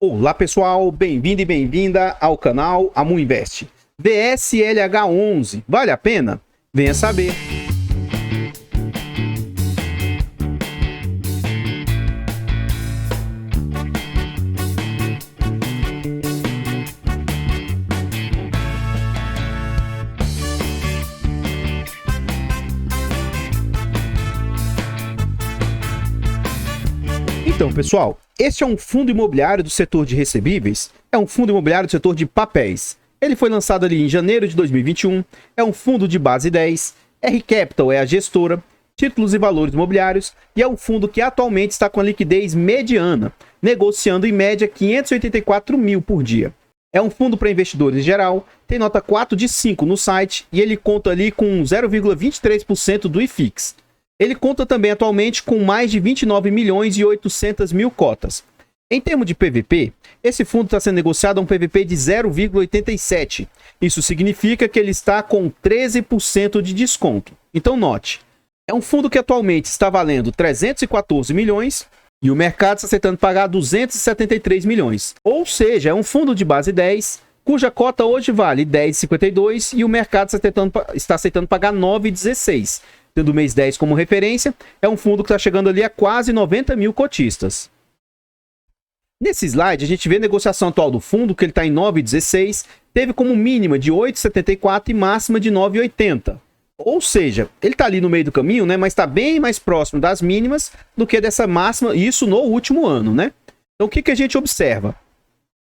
Olá pessoal, bem-vindo e bem-vinda ao canal Amuinvest. VSLH11, vale a pena? Venha saber. Então, pessoal, este é um fundo imobiliário do setor de recebíveis, é um fundo imobiliário do setor de papéis. Ele foi lançado ali em janeiro de 2021, é um fundo de base 10, R Capital é a gestora, títulos e valores imobiliários, e é um fundo que atualmente está com a liquidez mediana, negociando em média 584 mil por dia. É um fundo para investidores em geral, tem nota 4 de 5 no site e ele conta ali com 0,23% do IFIX. Ele conta também atualmente com mais de 29 milhões e 800 mil cotas. Em termos de PVP, esse fundo está sendo negociado a um PVP de 0,87. Isso significa que ele está com 13% de desconto. Então note, é um fundo que atualmente está valendo 314 milhões e o mercado está aceitando pagar 273 milhões. Ou seja, é um fundo de base 10, cuja cota hoje vale 10,52 e o mercado está aceitando pagar 9,16. Tendo o mês 10 como referência, é um fundo que está chegando ali a quase 90 mil cotistas. Nesse slide, a gente vê a negociação atual do fundo, que ele está em 9,16, teve como mínima de 8,74 e máxima de 9,80. Ou seja, ele está ali no meio do caminho, né, mas está bem mais próximo das mínimas do que dessa máxima, isso no último ano, né? Então, o que a gente observa?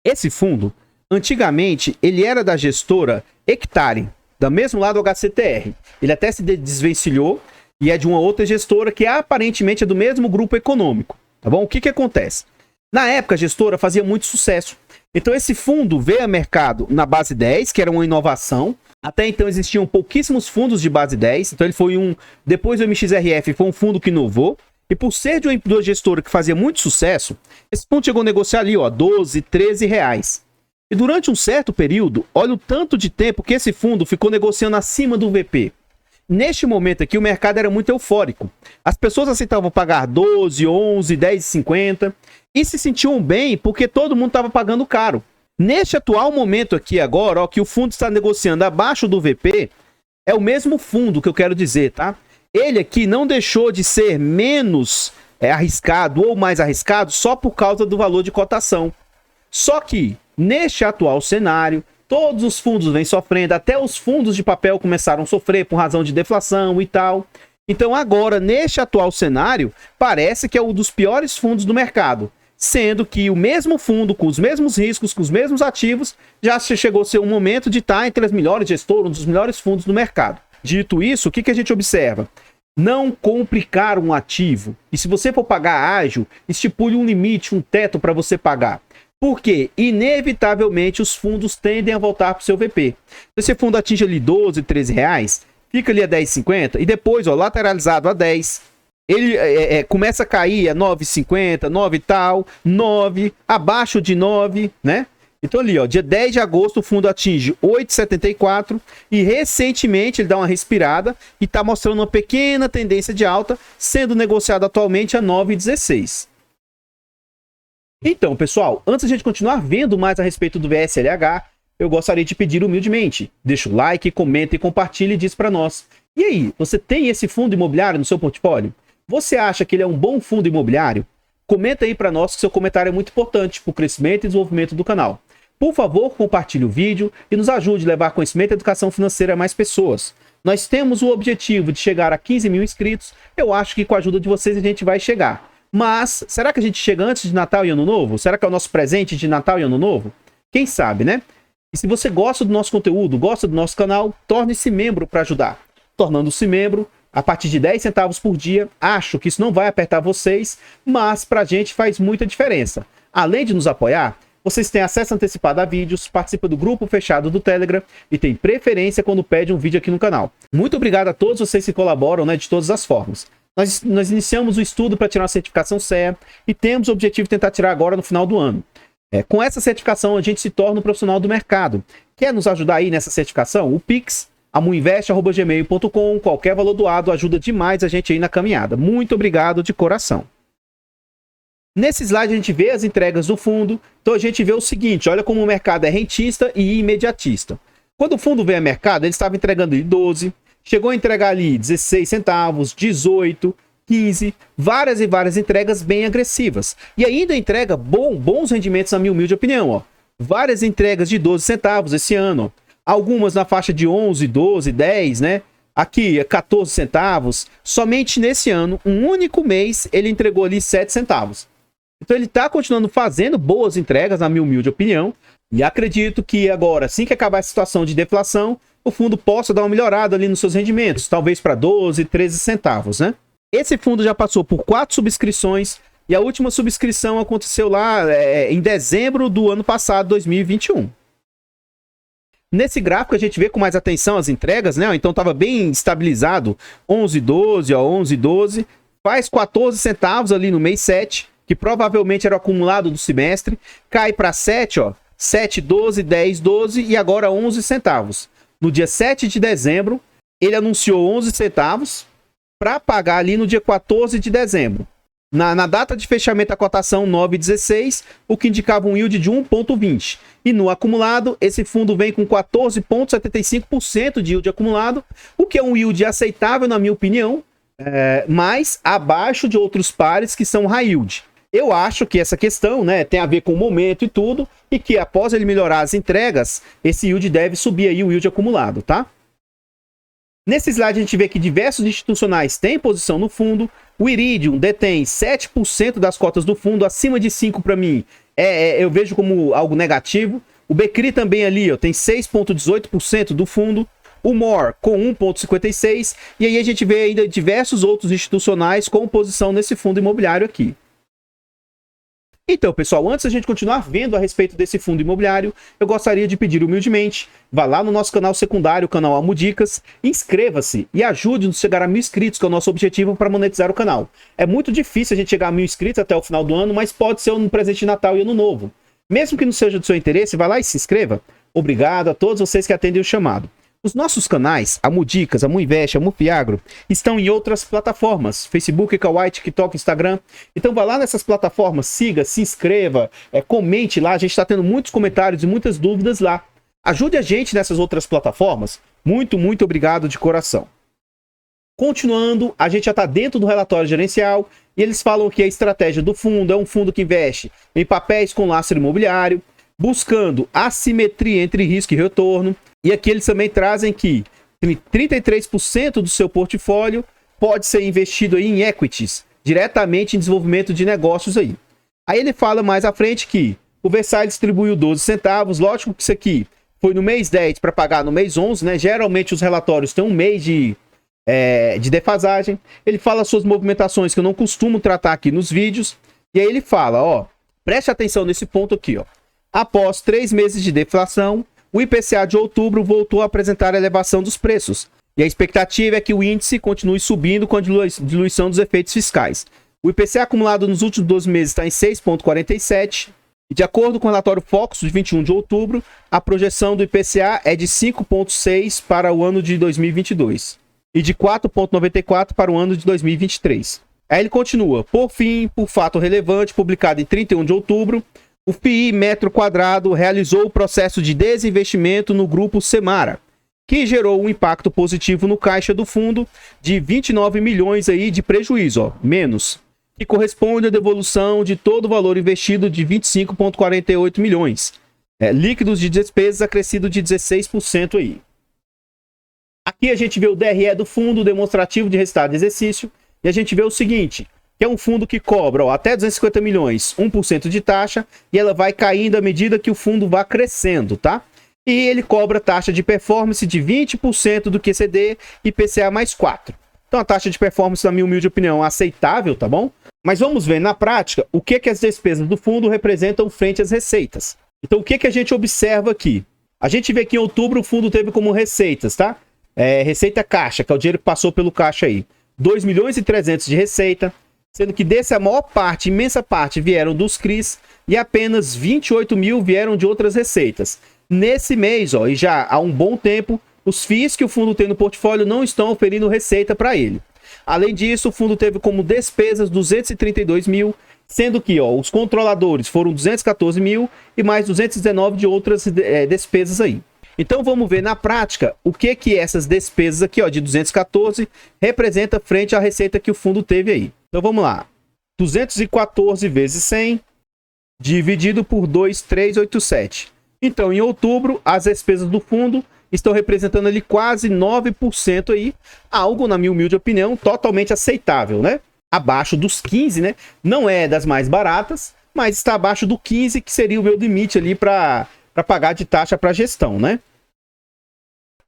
Esse fundo, antigamente, ele era da gestora Hectare, do mesmo lado do HCTR. Ele até se desvencilhou e é de uma outra gestora que aparentemente é do mesmo grupo econômico, tá bom? O que acontece? Na época, a gestora fazia muito sucesso. Então, esse fundo veio a mercado na base 10, que era uma inovação. Até então, existiam pouquíssimos fundos de base 10. Então, ele foi depois do MXRF, foi um fundo que inovou. E por ser de uma gestora que fazia muito sucesso, esse fundo chegou a negociar ali, ó, 12, 13 reais. E durante um certo período, olha o tanto de tempo que esse fundo ficou negociando acima do VP. Neste momento aqui, o mercado era muito eufórico. As pessoas aceitavam pagar 12, 11, 10,50 e se sentiam bem porque todo mundo estava pagando caro. Neste atual momento aqui agora, ó, que o fundo está negociando abaixo do VP, é o mesmo fundo que eu quero dizer, tá? Ele aqui não deixou de ser menos arriscado ou mais arriscado só por causa do valor de cotação. Só que, neste atual cenário, todos os fundos vêm sofrendo, até os fundos de papel começaram a sofrer por razão de deflação e tal. Então agora, neste atual cenário, parece que é um dos piores fundos do mercado. Sendo que o mesmo fundo, com os mesmos riscos, com os mesmos ativos, já chegou a ser um momento de estar entre as melhores gestoras, um dos melhores fundos do mercado. Dito isso, o que a gente observa? Não complicar um ativo. E se você for pagar ágil, estipule um limite, um teto para você pagar. Porque, inevitavelmente, os fundos tendem a voltar para o seu VP. Se esse fundo atinge ali 12, 13 reais, fica ali a 10,50 e depois, ó, lateralizado a 10. Ele começa a cair a 9,50, 9 e tal, 9, abaixo de 9, né? Então ali, ó, dia 10 de agosto, o fundo atinge 8,74 e recentemente ele dá uma respirada e está mostrando uma pequena tendência de alta, sendo negociado atualmente a 9,16. Então, pessoal, antes de a gente continuar vendo mais a respeito do VSLH, eu gostaria de pedir humildemente, deixa o like, comenta e compartilhe e diz para nós. E aí, você tem esse fundo imobiliário no seu portfólio? Você acha que ele é um bom fundo imobiliário? Comenta aí para nós que seu comentário é muito importante para o crescimento e desenvolvimento do canal. Por favor, compartilhe o vídeo e nos ajude a levar conhecimento e educação financeira a mais pessoas. Nós temos o objetivo de chegar a 15 mil inscritos. Eu acho que com a ajuda de vocês a gente vai chegar. Mas, será que a gente chega antes de Natal e Ano Novo? Será que é o nosso presente de Natal e Ano Novo? Quem sabe, né? E se você gosta do nosso conteúdo, gosta do nosso canal, torne-se membro para ajudar. Tornando-se membro, a partir de 10 centavos por dia, acho que isso não vai apertar vocês, mas pra gente faz muita diferença. Além de nos apoiar, vocês têm acesso antecipado a vídeos, participam do grupo fechado do Telegram e tem preferência quando pede um vídeo aqui no canal. Muito obrigado a todos vocês que colaboram, né, de todas as formas. Nós iniciamos o estudo para tirar a certificação CEA e temos o objetivo de tentar tirar agora no final do ano. Com essa certificação, a gente se torna um profissional do mercado. Quer nos ajudar aí nessa certificação? O Pix, amuinvest@gmail.com, qualquer valor doado ajuda demais a gente aí na caminhada. Muito obrigado de coração. Nesse slide a gente vê as entregas do fundo. Então a gente vê o seguinte, olha como o mercado é rentista e imediatista. Quando o fundo veio a mercado, ele estava entregando ali 12, chegou a entregar ali 16 centavos, 18, 15, várias e várias entregas bem agressivas. E ainda entrega bons rendimentos, na minha humilde opinião, ó. Várias entregas de 12 centavos esse ano, ó. Algumas na faixa de 11, 12, 10, né? Aqui, 14 centavos. Somente nesse ano, um único mês, ele entregou ali 7 centavos. Então ele está continuando fazendo boas entregas, na minha humilde opinião. E acredito que agora, assim que acabar a situação de deflação, o fundo possa dar uma melhorada ali nos seus rendimentos. Talvez para 12, 13 centavos, né? Esse fundo já passou por 4 subscrições. E a última subscrição aconteceu lá em dezembro do ano passado, 2021. Nesse gráfico a gente vê com mais atenção as entregas, né? Então estava bem estabilizado, 11,12, ó, 11,12. Faz 14 centavos ali no mês 7. Que provavelmente era o acumulado do semestre, cai para 7, ó, 7,12, 10,12 e agora 11 centavos. No dia 7 de dezembro, ele anunciou 11 centavos para pagar ali no dia 14 de dezembro. Na data de fechamento da cotação 9,16, o que indicava um yield de 1,20. E no acumulado, esse fundo vem com 14,75% de yield acumulado, o que é um yield aceitável na minha opinião, mas abaixo de outros pares que são high yield. Eu acho que essa questão, né, tem a ver com o momento e tudo, e que após ele melhorar as entregas, esse yield deve subir aí o yield acumulado, tá? Nesse slide a gente vê que diversos institucionais têm posição no fundo. O Iridium detém 7% das cotas do fundo, acima de 5% para mim, eu vejo como algo negativo. O Becri também ali, ó, tem 6,18% do fundo. O MOR com 1,56%. E aí a gente vê ainda diversos outros institucionais com posição nesse fundo imobiliário aqui. Então, pessoal, antes da gente continuar vendo a respeito desse fundo imobiliário, eu gostaria de pedir humildemente, vá lá no nosso canal secundário, o canal Almudicas, inscreva-se e ajude-nos a chegar a 1.000 inscritos, que é o nosso objetivo para monetizar o canal. É muito difícil a gente chegar a 1.000 inscritos até o final do ano, mas pode ser um presente de Natal e Ano Novo. Mesmo que não seja do seu interesse, vá lá e se inscreva. Obrigado a todos vocês que atendem o chamado. Os nossos canais, Almudicas, Amuinvest, Amufiagro, estão em outras plataformas, Facebook, Kawaii, TikTok, Instagram. Então vá lá nessas plataformas, siga, se inscreva, comente lá, a gente está tendo muitos comentários e muitas dúvidas lá. Ajude a gente nessas outras plataformas. Muito, muito obrigado de coração. Continuando, a gente já está dentro do relatório gerencial e eles falam que a estratégia do fundo é um fundo que investe em papéis com lastro imobiliário, buscando assimetria entre risco e retorno. E aqui eles também trazem que 33% do seu portfólio pode ser investido aí em equities, diretamente em desenvolvimento de negócios aí. Aí ele fala mais à frente que o Versailles distribuiu 12 centavos, lógico que isso aqui foi no mês 10 para pagar no mês 11, né? Geralmente os relatórios têm um mês de defasagem. Ele fala suas movimentações que eu não costumo tratar aqui nos vídeos. E aí ele fala, ó, preste atenção nesse ponto aqui, ó. Após 3 meses de deflação, o IPCA de outubro voltou a apresentar a elevação dos preços. E a expectativa é que o índice continue subindo com a diluição dos efeitos fiscais. O IPCA acumulado nos últimos 12 meses está em 6,47. E de acordo com o relatório Focus de 21 de outubro, a projeção do IPCA é de 5,6 para o ano de 2022. E de 4,94 para o ano de 2023. Aí ele continua. Por fim, por fato relevante, publicado em 31 de outubro, o FII metro quadrado realizou o processo de desinvestimento no grupo Semara, que gerou um impacto positivo no caixa do fundo de 29 milhões aí de prejuízo, ó, menos, que corresponde à devolução de todo o valor investido de 25,48 milhões. Líquidos de despesas acrescido de 16% aí. Aqui a gente vê o DRE do fundo, demonstrativo de resultado de exercício, e a gente vê o seguinte, que é um fundo que cobra, ó, até 250 milhões, 1% de taxa, e ela vai caindo à medida que o fundo vai crescendo, tá? E ele cobra taxa de performance de 20% do QCD e PCA mais 4. Então a taxa de performance, na minha humilde opinião, é aceitável, tá bom? Mas vamos ver na prática o que as despesas do fundo representam frente às receitas. Então o que a gente observa aqui? A gente vê que em outubro o fundo teve como receitas, tá? Receita caixa, que é o dinheiro que passou pelo caixa aí. 2 milhões e 300 de receita, sendo que desse a maior parte, imensa parte, vieram dos CRIs e apenas 28 mil vieram de outras receitas. Nesse mês, ó, e já há um bom tempo, os FIIs que o fundo tem no portfólio não estão oferindo receita para ele. Além disso, o fundo teve como despesas 232 mil, Sendo que, ó, os controladores foram 214 mil e mais 219 de outras despesas aí. Então vamos ver na prática o que essas despesas aqui, ó, de 214 representa frente à receita que o fundo teve aí. Então vamos lá. 214 vezes 100 dividido por 2,387. Então, em outubro, as despesas do fundo estão representando ali quase 9% aí, algo, na minha humilde opinião, totalmente aceitável, né? Abaixo dos 15, né? Não é das mais baratas, mas está abaixo do 15, que seria o meu limite ali para pagar de taxa para gestão, né?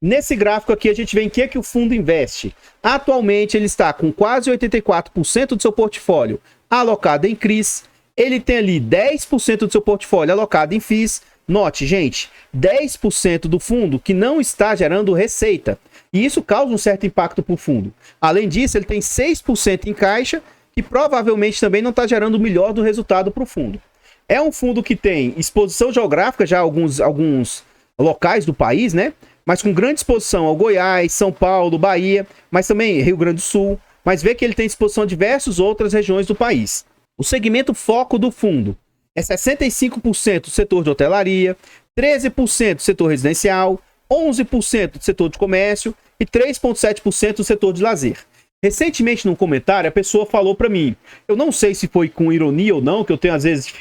Nesse gráfico aqui, a gente vê em que o fundo investe. Atualmente, ele está com quase 84% do seu portfólio alocado em CRIs. Ele tem ali 10% do seu portfólio alocado em FIIs. Note, gente, 10% do fundo que não está gerando receita. E isso causa um certo impacto para o fundo. Além disso, ele tem 6% em caixa, que provavelmente também não está gerando o melhor do resultado para o fundo. É um fundo que tem exposição geográfica, já alguns locais do país, né? Mas com grande exposição ao Goiás, São Paulo, Bahia, mas também Rio Grande do Sul. Mas vê que ele tem exposição a diversas outras regiões do país. O segmento foco do fundo é 65% do setor de hotelaria, 13% do setor residencial, 11% do setor de comércio e 3,7% do setor de lazer. Recentemente, num comentário, a pessoa falou para mim, eu não sei se foi com ironia ou não, que eu tenho às vezes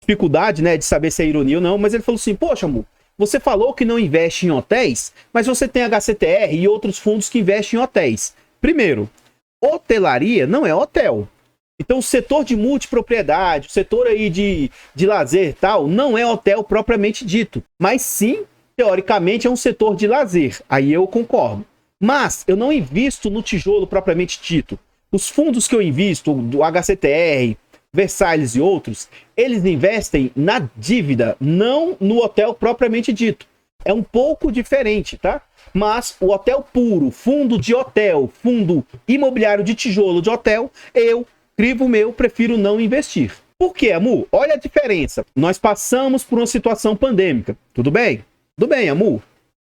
dificuldade, né, de saber se é ironia ou não, mas ele falou assim, poxa, amor, você falou que não investe em hotéis, mas você tem HCTR e outros fundos que investem em hotéis. Primeiro, hotelaria não é hotel. Então, o setor de multipropriedade, o setor aí de lazer e tal, não é hotel propriamente dito. Mas sim, teoricamente, é um setor de lazer. Aí eu concordo. Mas eu não invisto no tijolo propriamente dito. Os fundos que eu invisto, do HCTR, Versalhes e outros, eles investem na dívida, não no hotel propriamente dito. É um pouco diferente, tá? Mas o hotel puro, fundo de hotel, fundo imobiliário de tijolo de hotel, eu, crivo meu, prefiro não investir. Por quê, Amu? Olha a diferença. Nós passamos por uma situação pandêmica. Tudo bem? Tudo bem, Amu.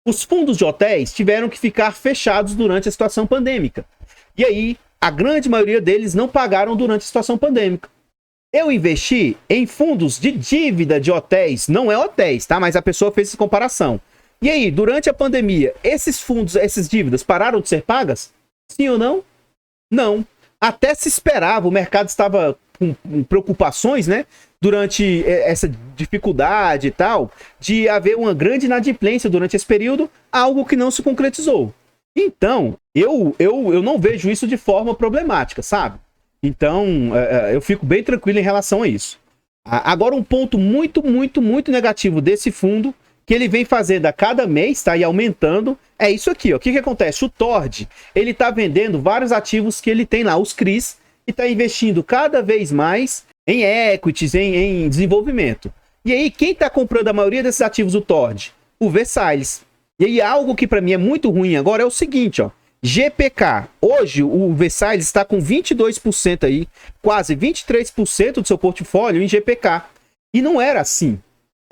Os fundos de hotéis tiveram que ficar fechados durante a situação pandêmica. E aí, a grande maioria deles não pagaram durante a situação pandêmica. Eu investi em fundos de dívida de hotéis, não é hotéis, tá? Mas a pessoa fez essa comparação. E aí, durante a pandemia, esses fundos, essas dívidas pararam de ser pagas? Sim ou não? Não. Até se esperava, o mercado estava com preocupações, né? Durante essa dificuldade e tal, de haver uma grande inadimplência durante esse período, algo que não se concretizou. Então, eu não vejo isso de forma problemática, sabe? Então, eu fico bem tranquilo em relação a isso. Agora, um ponto muito negativo desse fundo, que ele vem fazendo a cada mês, tá? E aumentando, é isso aqui, ó. O que acontece? O Tord, ele tá vendendo vários ativos que ele tem lá, os CRIs, e tá investindo cada vez mais em equities, em desenvolvimento. E aí, quem tá comprando a maioria desses ativos do Tord? O Versalhes. E aí, algo que para mim é muito ruim agora é o seguinte, ó. GPK, hoje o Versalhes está com 22% aí, quase 23% do seu portfólio em GPK. E não era assim.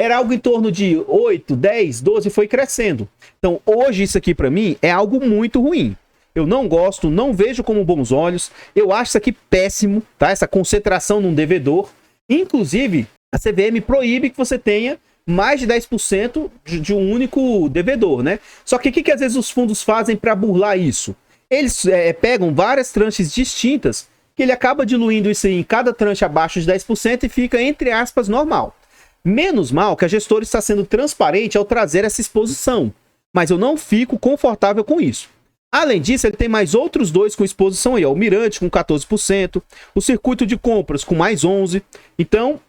Era algo em torno de 8, 10, 12 e foi crescendo. Então hoje isso aqui para mim é algo muito ruim. Eu não gosto, não vejo com bons olhos. Eu acho isso aqui péssimo, tá? Essa concentração num devedor. Inclusive, a CVM proíbe que você tenha mais de 10% de um único devedor, né? Só que o que às vezes os fundos fazem para burlar isso? Eles pegam várias tranches distintas, que ele acaba diluindo isso em cada tranche abaixo de 10% e fica, entre aspas, normal. Menos mal que a gestora está sendo transparente ao trazer essa exposição, mas eu não fico confortável com isso. Além disso, ele tem mais outros dois com exposição aí, ó, o Mirante com 14%, o Circuito de Compras com mais 11%. Então,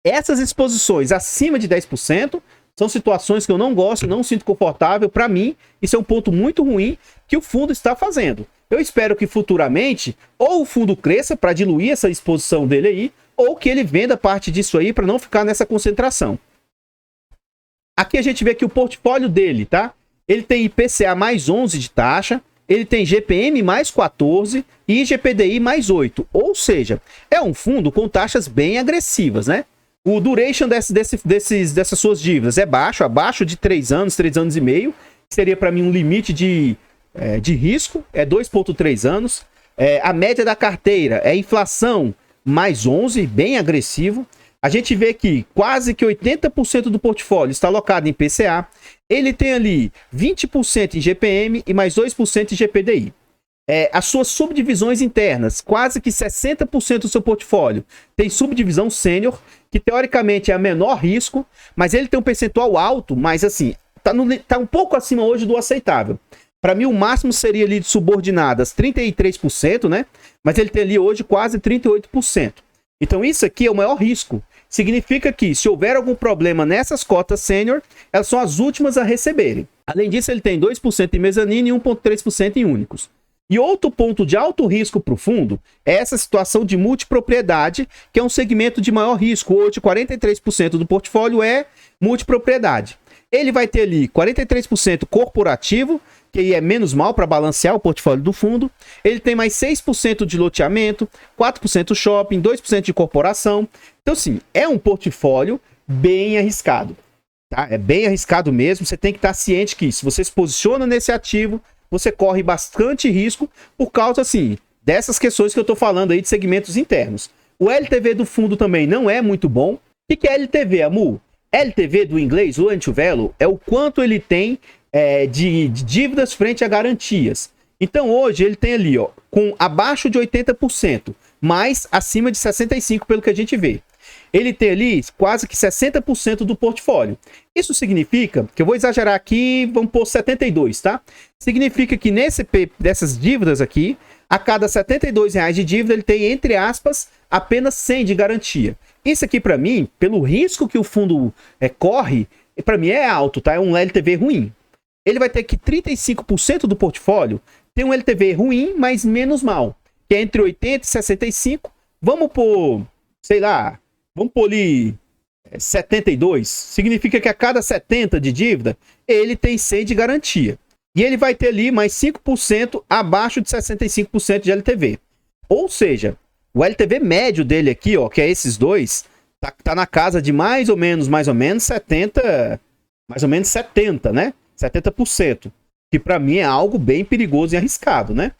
essas exposições acima de 10% são situações que eu não gosto, não sinto confortável. Para mim, isso é um ponto muito ruim que o fundo está fazendo. Eu espero que futuramente, ou o fundo cresça para diluir essa exposição dele aí, ou que ele venda parte disso aí para não ficar nessa concentração. Aqui a gente vê que o portfólio dele, tá? Ele tem IPCA mais 11 de taxa, ele tem GPM mais 14 e IGPDI mais 8. Ou seja, é um fundo com taxas bem agressivas, né? O duration dessas suas dívidas é baixo, abaixo de 3 anos, 3 anos e meio. Seria para mim um limite de risco, é 2,3 anos. A média da carteira é inflação mais 11, bem agressivo. A gente vê que quase que 80% do portfólio está alocado em PCA. Ele tem ali 20% em GPM e mais 2% em GPDI. As suas subdivisões internas, quase que 60% do seu portfólio tem subdivisão sênior, que teoricamente é a menor risco, mas ele tem um percentual alto, mas assim, tá um pouco acima hoje do aceitável. Para mim, o máximo seria ali de subordinadas 33%, né? Mas ele tem ali hoje quase 38%. Então isso aqui é o maior risco. Significa que se houver algum problema nessas cotas sênior, elas são as últimas a receberem. Além disso, ele tem 2% em mezanino e 1,3% em únicos. E outro ponto de alto risco para o fundo é essa situação de multipropriedade, que é um segmento de maior risco. Hoje, 43% do portfólio é multipropriedade. Ele vai ter ali 43% corporativo, que aí é menos mal para balancear o portfólio do fundo. Ele tem mais 6% de loteamento, 4% shopping, 2% de corporação. Então, sim, é um portfólio bem arriscado. Tá? É bem arriscado mesmo. Você tem que estar ciente que se você se posiciona nesse ativo, você corre bastante risco por causa, assim, dessas questões que eu estou falando aí de segmentos internos. O LTV do fundo também não é muito bom. O que é LTV, Amu? LTV do inglês, loan to value, é o quanto ele tem de dívidas frente a garantias. Então hoje ele tem ali, ó, com abaixo de 80%, mas acima de 65% pelo que a gente vê. Ele tem ali quase que 60% do portfólio. Isso significa, que eu vou exagerar aqui, vamos pôr 72%, tá? Significa que dessas dívidas aqui, a cada R$ 72,00 de dívida, ele tem, entre aspas, apenas 100 de garantia. Isso aqui, para mim, pelo risco que o fundo corre, para mim é alto, tá? É um LTV ruim. Ele vai ter que 35% do portfólio tem um LTV ruim, mas menos mal, que é entre 80 e 65. Vamos pôr, sei lá, vamos pôr ali 72. Significa que a cada 70 de dívida, ele tem 100 de garantia. E ele vai ter ali mais 5% abaixo de 65% de LTV. Ou seja, o LTV médio dele aqui, ó, que é esses dois, tá na casa de mais ou menos 70, mais ou menos 70, né? 70%, que para mim é algo bem perigoso e arriscado, né?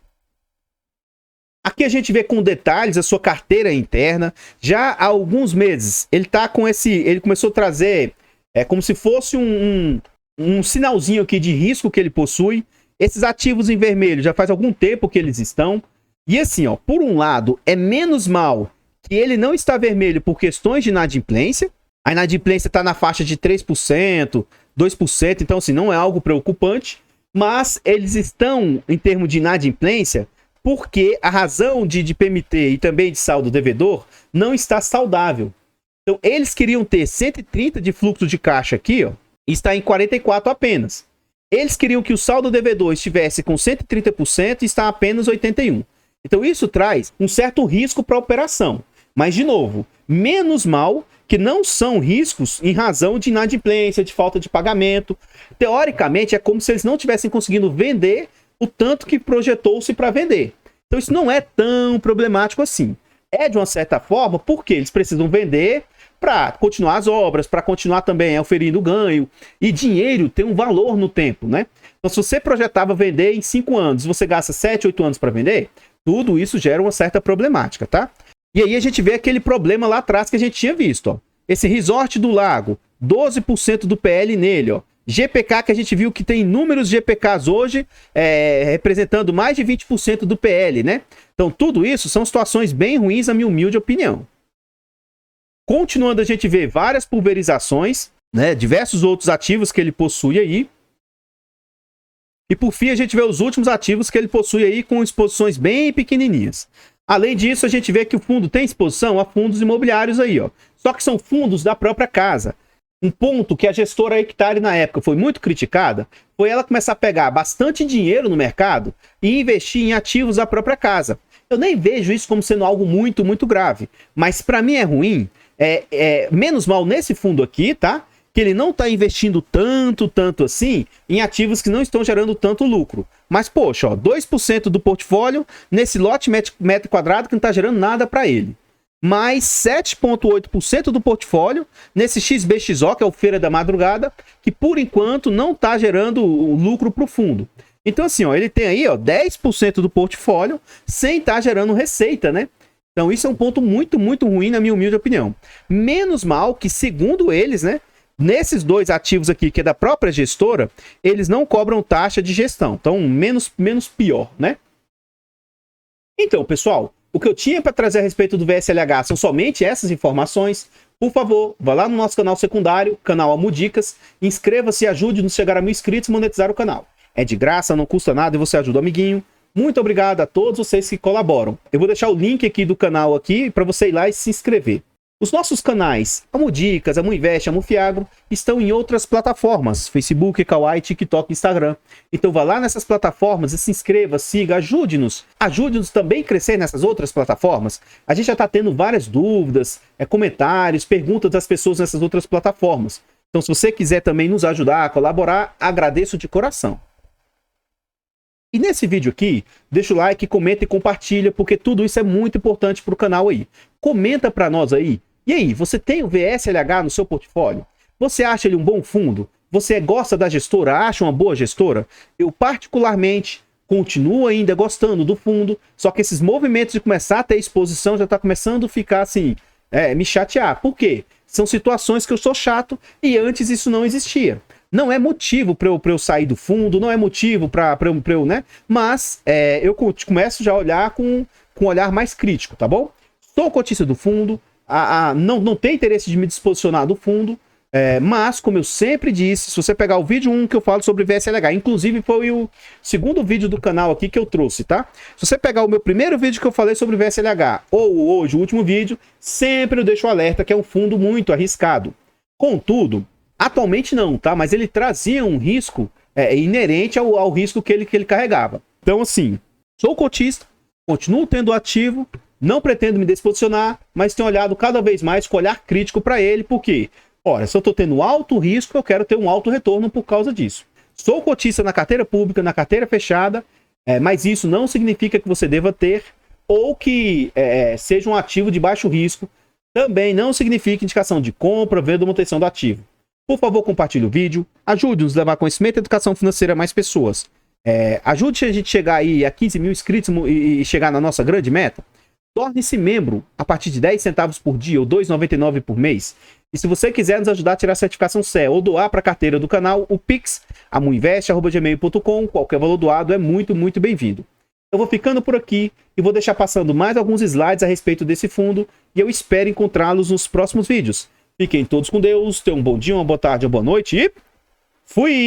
Aqui a gente vê com detalhes a sua carteira interna. Já há alguns meses, ele tá com ele começou a trazer como se fosse um sinalzinho aqui de risco que ele possui. Esses ativos em vermelho já faz algum tempo que eles estão. E assim, ó, por um lado, é menos mal que ele não está vermelho por questões de inadimplência. A inadimplência está na faixa de 3%, 2%, então assim, não é algo preocupante. Mas eles estão, em termos de inadimplência, porque a razão de PMT e também de saldo devedor não está saudável. Então, eles queriam ter 130 de fluxo de caixa aqui, ó, e está em 44 apenas. Eles queriam que o saldo devedor estivesse com 130% e está apenas 81%. Então, isso traz um certo risco para a operação. Mas, de novo, menos mal que não são riscos em razão de inadimplência, de falta de pagamento. Teoricamente, é como se eles não estivessem conseguindo vender o tanto que projetou-se para vender. Então isso não é tão problemático assim. É de uma certa forma porque eles precisam vender para continuar as obras, para continuar também oferindo ganho. E dinheiro tem um valor no tempo, né? Então se você projetava vender em 5 anos, você gasta 7, 8 anos para vender, tudo isso gera uma certa problemática, tá? E aí a gente vê aquele problema lá atrás que a gente tinha visto, ó. Esse Resort do Lago, 12% do PL nele, ó. GPK, que a gente viu que tem inúmeros GPKs hoje, representando mais de 20% do PL, né? Então, tudo isso são situações bem ruins, na minha humilde opinião. Continuando, a gente vê várias pulverizações, né? Diversos outros ativos que ele possui aí. E, por fim, a gente vê os últimos ativos que ele possui aí com exposições bem pequenininhas. Além disso, a gente vê que o fundo tem exposição a fundos imobiliários aí, ó. Só que são fundos da própria casa. Um ponto que a gestora Hectare na época foi muito criticada foi ela começar a pegar bastante dinheiro no mercado e investir em ativos da própria casa. Eu nem vejo isso como sendo algo muito, muito grave. Mas para mim é ruim, menos mal nesse fundo aqui, tá? Que ele não está investindo tanto assim em ativos que não estão gerando tanto lucro. Mas, poxa, ó, 2% do portfólio nesse lote metro quadrado que não está gerando nada para ele. Mais 7,8% do portfólio nesse XBXO, que é o Feira da Madrugada, que por enquanto não está gerando lucro para o fundo. Então assim, ó, ele tem aí, ó, 10% do portfólio sem estar gerando receita, né? Então isso é um ponto muito, muito ruim na minha humilde opinião. Menos mal que, segundo eles, né, nesses dois ativos aqui, que é da própria gestora, eles não cobram taxa de gestão. Então, menos pior, né? Então, pessoal, o que eu tinha para trazer a respeito do VSLH são somente essas informações. Por favor, vá lá no nosso canal secundário, canal Almudicas, inscreva-se e ajude-nos a chegar a 1000 inscritos e monetizar o canal. É de graça, não custa nada e você ajuda o amiguinho. Muito obrigado a todos vocês que colaboram. Eu vou deixar o link aqui do canal aqui para você ir lá e se inscrever. Os nossos canais Almudicas, Amuinvest, Amufiagro estão em outras plataformas, Facebook, Kawaii, TikTok, Instagram. Então vá lá nessas plataformas e se inscreva, siga, ajude-nos. Ajude-nos também a crescer nessas outras plataformas. A gente já está tendo várias dúvidas, comentários, perguntas das pessoas nessas outras plataformas. Então se você quiser também nos ajudar a colaborar, agradeço de coração. E nesse vídeo aqui, deixa o like, comenta e compartilha, porque tudo isso é muito importante para o canal aí. Comenta para nós aí. E aí, você tem o VSLH no seu portfólio? Você acha ele um bom fundo? Você gosta da gestora? Acha uma boa gestora? Eu particularmente continuo ainda gostando do fundo, só que esses movimentos de começar a ter exposição já está começando a ficar assim, me chatear. Por quê? São situações que eu sou chato e antes isso não existia. Não é motivo para eu sair do fundo, não é motivo para eu, né? Mas eu começo já a olhar com um olhar mais crítico, tá bom? Sou cotista do fundo, não tem interesse de me disposicionar do fundo, mas, como eu sempre disse, se você pegar o vídeo 1 que eu falo sobre VSLH, inclusive foi o segundo vídeo do canal aqui que eu trouxe, tá? Se você pegar o meu primeiro vídeo que eu falei sobre VSLH, ou hoje o último vídeo, sempre eu deixo o alerta que é um fundo muito arriscado. Contudo, atualmente não, tá? Mas ele trazia um risco inerente ao risco que ele carregava. Então, assim, sou cotista, continuo tendo ativo, não pretendo me desposicionar, mas tenho olhado cada vez mais com olhar crítico para ele, porque, ora, se eu estou tendo alto risco, eu quero ter um alto retorno por causa disso. Sou cotista na carteira pública, na carteira fechada, mas isso não significa que você deva ter, ou que seja um ativo de baixo risco, também não significa indicação de compra, venda ou manutenção do ativo. Por favor, compartilhe o vídeo, ajude-nos a levar conhecimento e educação financeira a mais pessoas. Ajude a gente chegar aí a 15 mil inscritos e chegar na nossa grande meta. Torne-se membro a partir de 10 centavos por dia ou R$ 2,99 por mês. E se você quiser nos ajudar a tirar a certificação CE ou doar para a carteira do canal, o Pix, amuinvest@gmail.com, qualquer valor doado é muito, muito bem-vindo. Eu vou ficando por aqui e vou deixar passando mais alguns slides a respeito desse fundo e eu espero encontrá-los nos próximos vídeos. Fiquem todos com Deus, tenham um bom dia, uma boa tarde, uma boa noite e fui!